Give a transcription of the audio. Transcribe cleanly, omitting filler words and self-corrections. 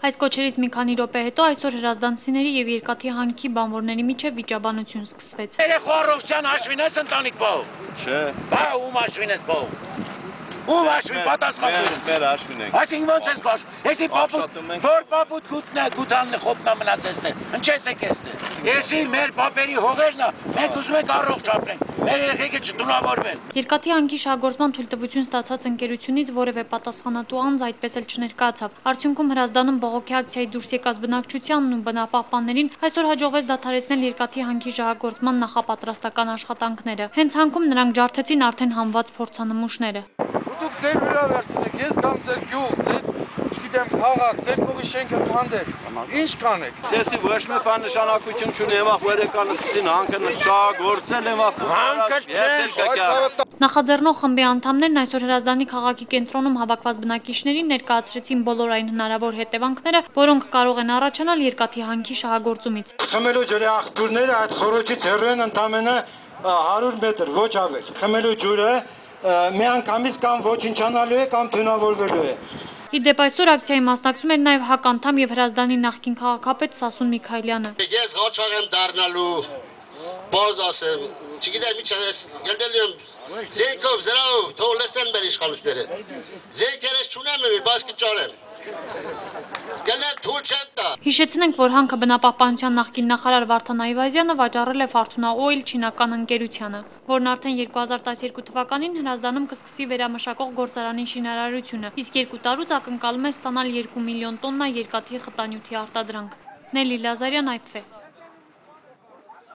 Այս կոչերից մի քանի րոպե հետո այսօր հրազդանցիների եւ երկաթի հանքի բանվորների միջև վիճաբանություն սկսվեց։ Երեխա առողջության հաշվին ես ընտանիք բողում։ Չէ։ Բա ում հաշվին ես բողում։ Ում հաշվին պատասխան դուրս։ Մեր հաշվին ենք։ Այսինքն ոնց ես բաշխ։ Էսի պապուտ, որ պապուտ գուտնա, գուտանն խոտնա մնացեսն է։ Ինչես եք էստե։ Էսի մեր պապերի հողերն է, մենք ուզում ենք առողջ ապրենք։ Մեր երեխեքը չդունավորվեն։ Երկաթի հանքի շահգործման թույլտվություն ստացած ընկերությունից որևէ պատասխանատու անձ այդպես էլ չներկայացավ։ Արդյունքում Հրազդանում բողոքի ակցիայի դուրս եկած բնակչությանն ու բնապահպաններին այսօր հաջողվեց դադարեցնել երկաթի հանքի շահգործման նախապատրաստական աշխատանքները։ Հենց հանքում նրանք ջարդեցին արդեն հանված փորձանմուշները։ Դուք ձեր վրա վերցնեք, ես կամ ձեր գյուղ, ձեր, չգիտեմ, քաղաք, ձեր կողի շենքը քանդեք։ Ինչ կանեք։ Սեսի ոչ մի բան նշանակություն չունի, եմախ վերեկանը սկսին հանքը շահագործել եմախ։ Հանքը չէ։ Նախաձեռնող խմբի անդամներն այսօր Հրազդանի քաղաքի կենտրոնում հավաքված բնակիչներին ներկայացրեցին բոլոր այն հնարավոր հետևանքները, որոնք կարող են առաջանալ երկաթի հանքի շահագործումից։ Խմելու ջրի աղբյուրները այդ խորոչի թեռու են ընդամենը 100 մետր, ոչ ավել։ Խմելու ջուրը միանգամից կամ ոչնչանալու է կամ թունավորվելու է։ Իդեպ այսօր ակցիայի մասնակցում էր նաև ՀԱԿ անդամ եւ Հրազդանի նախկին քաղաքապետ Սասուն Միքայելյանը։ Ես ղոչաղ եմ դառնալու, բոզ ասեմ, չգիտեմ ինչ ես, ելդել եմ զենքով, զրահով, թող լսեն մեր իշխանությունները։ Զենքերս չունեմ, բայց կճարեմ։ Գլեմ թույլ չեմ տա։ Հիշեցնենք, որ հանքը բնապահպանության նախկին նախարար Վարդան Այվազյանը վաճառել է Ֆորտունա Օիլ չինական ընկերությանը, որն արդեն 2012 թվականին Հրազդանում կսկսի վերամշակող գործարանի շինարարությունը, իսկ 2 տարուց ակնկալում է ստանալ 2 միլիոն տոննա երկաթի խտանյութի արտադրանք։ Նելի Լազարյան, IPV